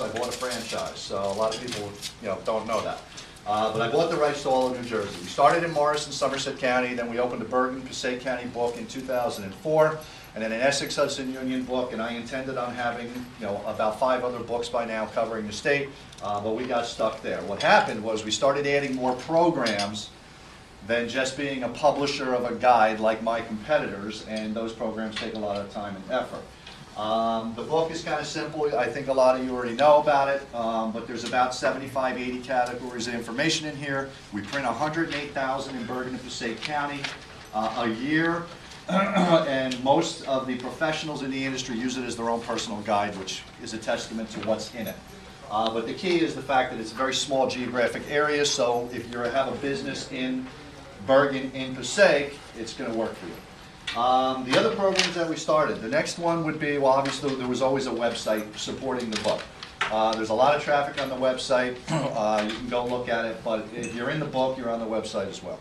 I bought a franchise, so a lot of people, don't know that. But I bought the rights to all of New Jersey. We started in Morrison, Somerset County, then we opened a Bergen, Passaic County book in 2004, and then an Essex Hudson Union book, and I intended on having, about 5 other books by now covering the state, but we got stuck there. What happened was we started adding more programs than just being a publisher of a guide like my competitors, and those programs take a lot of time and effort. The book is kind of simple. I think a lot of you already know about it, but there's about 75, 80 categories of information in here. We print 108,000 in Bergen and Passaic County a year, and most of the professionals in the industry use it as their own personal guide, which is a testament to what's in it. But the key is the fact that it's a very small geographic area, so if you have a business in Bergen in Passaic, it's going to work for you. The other programs that we started, the next one would be, well, obviously there was always a website supporting the book. There's a lot of traffic on the website. You can go look at it, but if you're in the book, you're on the website as well.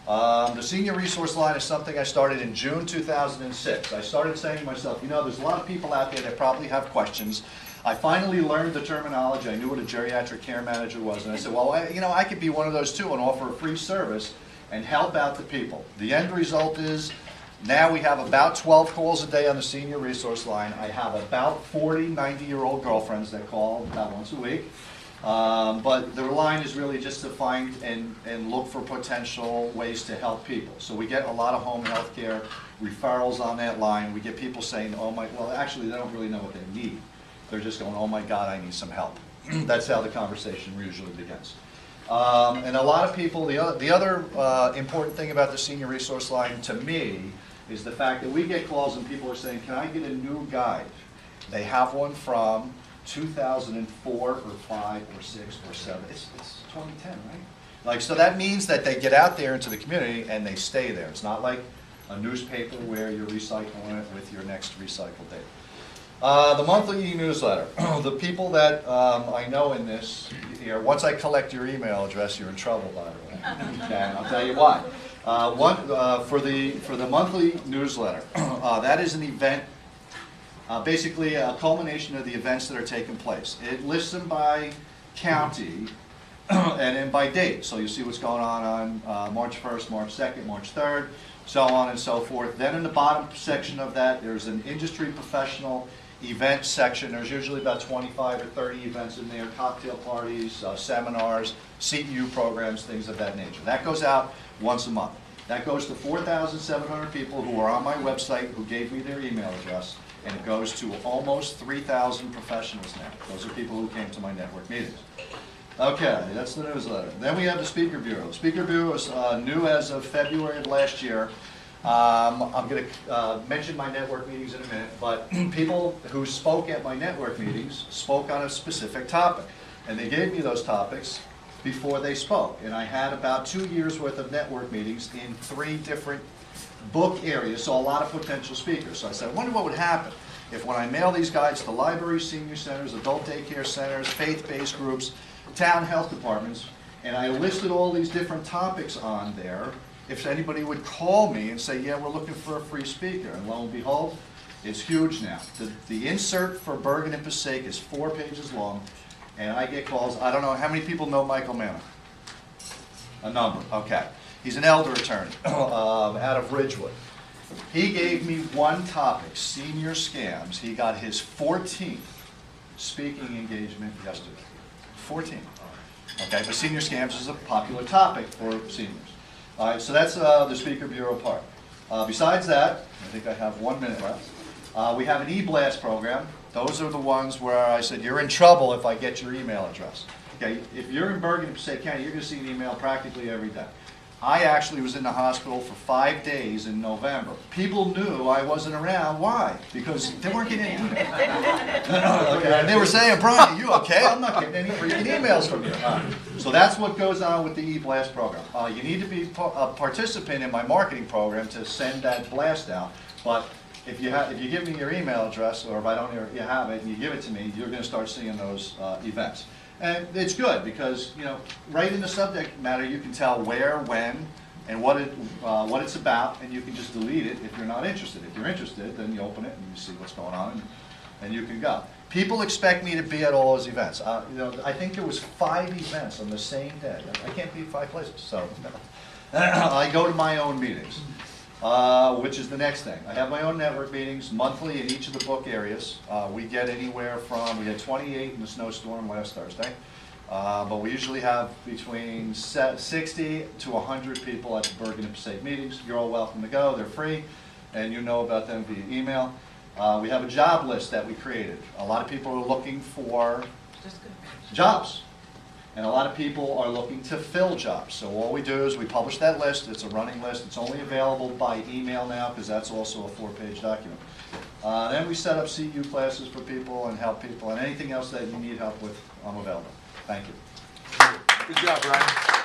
The senior resource line is something I started in June 2006. I started saying to myself, there's a lot of people out there that probably have questions. I finally learned the terminology. I knew what a geriatric care manager was, and I said, well, I could be one of those too and offer a free service and help out the people. The end result is now we have about 12 calls a day on the senior resource line. I have about 40 90-year-old girlfriends that call about once a week. But the line is really just to find and look for potential ways to help people. So we get a lot of home health care referrals on that line. We get people saying, well, actually they don't really know what they need. They're just going, oh my God, I need some help. That's how the conversation usually begins. And a lot of people, the other important thing about the senior resource line to me is the fact that we get calls and people are saying, can I get a new guide? They have one from 2004 or 5 or 6 or 7. It's 2010, right? So that means that they get out there into the community and they stay there. It's not like a newspaper where you're recycling it with your next recycle date. The monthly e-newsletter. The people that I know in this here, once I collect your email address, you're in trouble, by the way. Okay, and I'll tell you why. For the monthly newsletter, that is an event, basically a culmination of the events that are taking place. It lists them by county and then by date. So you see what's going on March 1st, March 2nd, March 3rd, so on and so forth. Then in the bottom section of that, there's an industry professional event section. There's usually about 25 or 30 events in there, cocktail parties, seminars, CEU programs, things of that nature. That goes out once a month. That goes to 4,700 people who are on my website who gave me their email address, and it goes to almost 3,000 professionals now. Those are people who came to my network meetings. Okay, that's the newsletter. Then we have the Speaker Bureau. The Speaker Bureau is new as of February of last year. I'm going to mention my network meetings in a minute, but people who spoke at my network meetings spoke on a specific topic. And they gave me those topics before they spoke. And I had about 2 years worth of network meetings in 3 different book areas, so a lot of potential speakers. So I said, I wonder what would happen if when I mail these guides to libraries, senior centers, adult daycare centers, faith-based groups, town health departments, and I listed all these different topics on there, if anybody would call me and say, yeah, we're looking for a free speaker. And lo and behold, it's huge now. The insert for Bergen and Passaic is 4 pages long, and I get calls. I don't know, how many people know Michael Manna? A number, okay. He's an elder attorney out of Ridgewood. He gave me one topic, senior scams. He got his 14th speaking engagement yesterday. 14. Okay, but senior scams is a popular topic for seniors. All right, so that's the Speaker Bureau part. Besides that, I think I have 1 minute left. We have an e-blast program. Those are the ones where I said, you're in trouble if I get your email address. Okay, if you're in Bergen and Passaic County, you're going to see an email practically every day. I actually was in the hospital for 5 days in November. People knew I wasn't around. Why? Because they weren't getting any emails. Okay. And they were saying, Brian, are you okay? I'm not getting any freaking emails from you. So that's what goes on with the e-blast program. You need to be a participant in my marketing program to send that blast out. But if you give me your email address, or if I don't you have it and you give it to me, you're going to start seeing those events. And it's good because, right in the subject matter, you can tell where, when, and what it's about, and you can just delete it if you're not interested. If you're interested, then you open it and you see what's going on, and you can go. People expect me to be at all those events. You know, I think there was 5 events on the same day. I can't be 5 places, so I go to my own meetings, which is the next thing. I have my own network meetings monthly in each of the book areas. We get anywhere from, we had 28 in the snowstorm last Thursday, but we usually have between 60 to 100 people at the Bergen and Passaic meetings. You're all welcome to go. They're free, and you know about them via email. We have a job list that we created. A lot of people are looking for jobs, and a lot of people are looking to fill jobs. So all we do is we publish that list. It's a running list. It's only available by email now because that's also a 4-page document. Then we set up CU classes for people and help people, and anything else that you need help with, I'm available. Thank you. Good job, Brian.